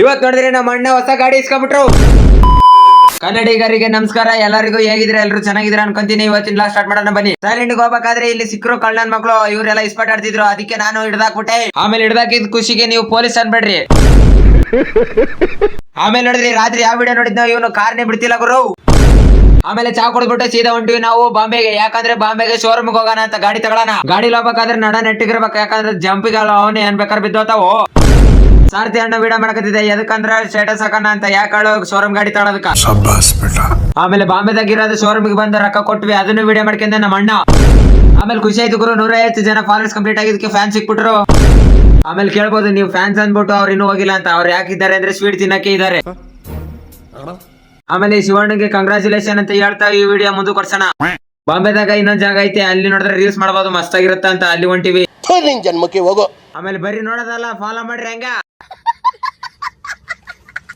ಇವತ್ ನೋಡಿದ್ರೆ ನಮ್ಮ ಅಣ್ಣ ಹೊಸ ಗಾಡಿ ಇಸ್ಕೊಂಡ್ಬಿಟ್ರು. ಕನ್ನಡಿಗರಿಗೆ ನಮಸ್ಕಾರ, ಎಲ್ಲರಿಗೂ ಹೇಗಿದ್ರೆ ಎಲ್ಲರೂ ಚೆನ್ನಾಗಿದ್ರೆ ಅನ್ಕೊಂತೀನಿ. ಇವತ್ತಿನ ಸ್ಟಾರ್ಟ್ ಮಾಡೋಣ ಬನ್ನಿ. ಸೈಲೆಂಟ್ ಹೋಗ್ಬೇಕಾದ್ರೆ ಇಲ್ಲಿ ಸಿಕ್ಕರು ಕಳ್ಳನ್ ಮಕ್ಳು, ಇವರೆಲ್ಲ ಇಸ್ಪಾಟ್ ಆಡ್ತಿದ್ರು, ಅದಕ್ಕೆ ನಾನು ಹಿಡ್ದಾಕ್ಬಿಟ್ಟೆ. ಆಮೇಲೆ ಹಿಡ್ದಾಕಿದ್ ಖುಷಿಗೆ ನೀವು ಪೊಲೀಸ್ ಅನ್ಬೇಡ್ರಿ. ಆಮೇಲೆ ನೋಡಿದ್ರಿ ರಾತ್ರಿ ಯಾವ ವಿಡಿಯೋ ನೋಡಿದ್ ನಾವು, ಇವನು ಕಾರ್ನೇ ಬಿಡ್ತಿಲ್ಲ ಗುರು. ಆಮೇಲೆ ಚಾ ಕೊಡ್ಬಿಟ್ಟು ಸೀದಾ ಹೊಂಟಿವಿ ನಾವು ಬಾಂಬೆಗೆ. ಯಾಕಂದ್ರೆ ಬಾಂಬೆಗೆ ಶೋರೂಮ್ ಹೋಗೋಣ ಅಂತ ಗಾಡಿ ತಗೊಳ್ಳೋಣ. ಗಾಡಿ ಹೋಗ್ಬೇಕಾದ್ರೆ ನಡ ನೆಟ್ಟಿಗಿರ್ಬೇಕು, ಯಾಕಂದ್ರೆ ಜಂಪಿಗೆ ಅವನೇ ಏನ್ ಬೇಕಾದ್ರೆ ಬಿದ್ದೋತಾವು. ಸಾರಥಿ ಅಣ್ಣ ವಿಡಿಯೋ ಮಾಡಕತ್ತಿದೆ, ಎದಕ್ಕಂದ್ರ ಸ್ಟೇಟಸ್ ಹಾಕೋಣ ಅಂತ. ಯಾಕಳು ಶೋರೂಮ್ ಗಾಡಿ ತಗೊಳೋದಕ್ಕ. ಆಮೇಲೆ ಬಾಂಬೆದಾಗ ಇರೋದು ಶೋರೂಮ್ ಗೆ ಬಂದು ರೊಕ್ಕ ಕೊಟ್ವಿ, ಅದನ್ನು ವಿಡಿಯೋ ಮಾಡ್ಕೊಂಡೆ ನಮ್ಮ ಅಣ್ಣ. ಆಮೇಲೆ ಖುಷಿ ಆಯ್ತು ಗುರು, 150 ಜನ ಫಾಲೋವರ್ಸ್ ಕಂಪ್ಲೀಟ್ ಆಗಿದ್ದಕ್ಕೆ ಫ್ಯಾನ್ಸ್ ಸಿಕ್ಬಿಟ್ರು. ಆಮೇಲೆ ಕೇಳ್ಬೋದು ನೀವು ಫ್ಯಾನ್ಸ್ ಅಂದ್ಬಿಟ್ಟು ಅವ್ರು ಇನ್ನೂ ಹೋಗಿಲ್ಲ ಅಂತ. ಅವ್ರು ಯಾಕಿದ್ದಾರೆ ಅಂದ್ರೆ ಸ್ವೀಟ್ ತಿನ್ನಕ್ಕೆ ಇದ್ದಾರೆ. ಆಮೇಲೆ ಶಿವಣ್ಣಗೆ ಕಂಗ್ರಾಚುಲೇಷನ್ ಅಂತ ಹೇಳ್ತಾ ಈ ವಿಡಿಯೋ ಮುಂದೆ ಕೊಡ್ಸೋಣ. ಬಾಂಬೆದಾಗ ಇನ್ನೊಂದ್ ಜಾಗ ಐತೆ, ಅಲ್ಲಿ ನೋಡಿದ್ರೆ ರೀಲ್ಸ್ ಮಾಡಬಹುದು, ಮಸ್ತ್ ಆಗಿರುತ್ತೆ ಅಂತ ಅಲ್ಲಿ ಹೊಂಟಿವಿ. ಜನ್ಮಕ್ಕೆ ಹೋಗೋ. ಆಮೇಲೆ ಬರೀ ನೋಡೋದಲ್ಲ, ಫಾಲೋ ಮಾಡ್ರಿ ಹಂಗ.